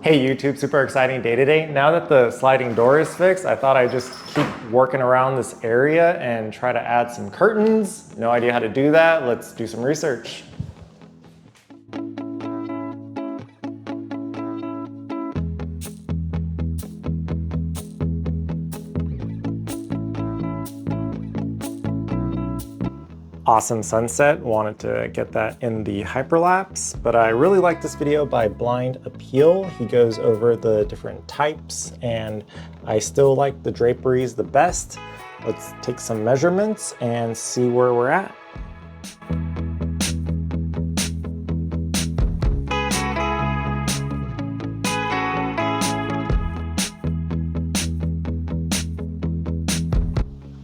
Hey YouTube, super exciting day today. Now that the sliding door is fixed, I thought I'd just keep working around this area and try to add some curtains. No idea how to do that. Let's do some research. Awesome sunset, wanted to get that in the hyperlapse, but I really like this video by Blind Appeal. He goes over the different types and I still like the draperies the best. Let's take some measurements and see where we're at.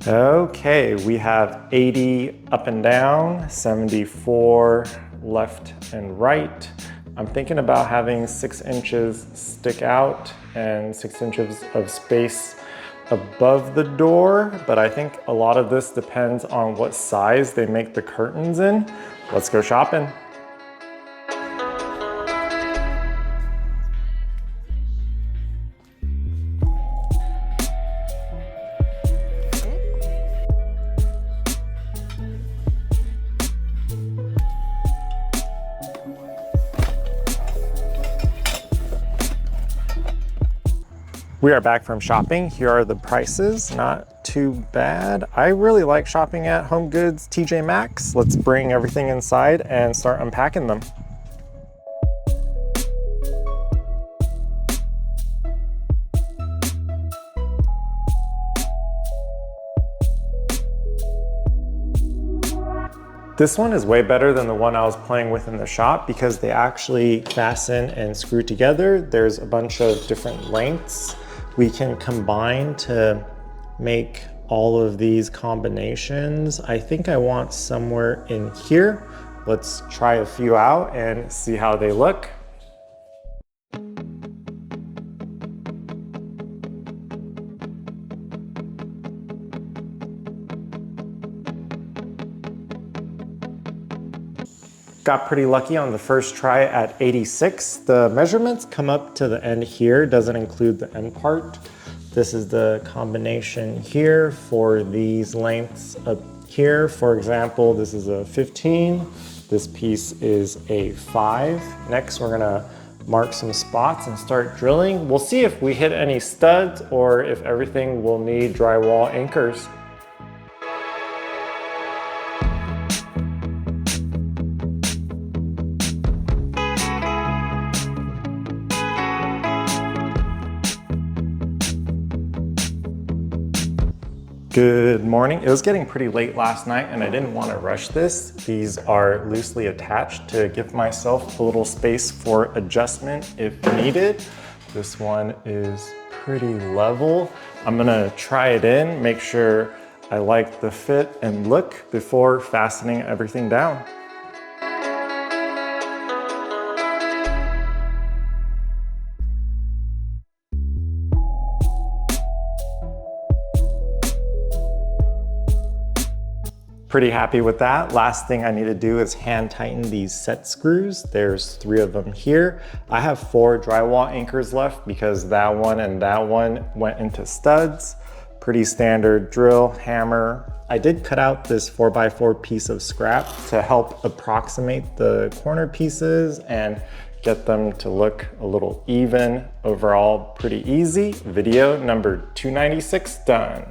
Okay, we have 80 up and down, 74 left and right. I'm thinking about having 6 inches stick out and 6 inches of space above the door, but I think a lot of this depends on what size they make the curtains in. Let's go shopping. We are back from shopping. Here are the prices, not too bad. I really like shopping at Homegoods, TJ Maxx. Let's bring everything inside and start unpacking them. This one is way better than the one I was playing with in the shop because they actually fasten and screw together. There's a bunch of different lengths we can combine to make all of these combinations. I think I want somewhere in here. Let's try a few out and see how they look. Got pretty lucky on the first try at 86. The measurements come up to the end here, doesn't include the end part. This is the combination here for these lengths up here. For example, this is a 15. This piece is a 5. Next, we're gonna mark some spots and start drilling. We'll see if we hit any studs or if everything will need drywall anchors. Good morning. It was getting pretty late last night and I didn't want to rush this. These are loosely attached to give myself a little space for adjustment if needed. This one is pretty level. I'm gonna try it in, make sure I like the fit and look before fastening everything down. Pretty happy with that. Last thing I need to do is hand tighten these set screws. There's 3 of them here. I have 4 drywall anchors left because that one and that one went into studs. Pretty standard drill, hammer. I did cut out this 4x4 piece of scrap to help approximate the corner pieces and get them to look a little even. Overall, pretty easy. Video number 296 done.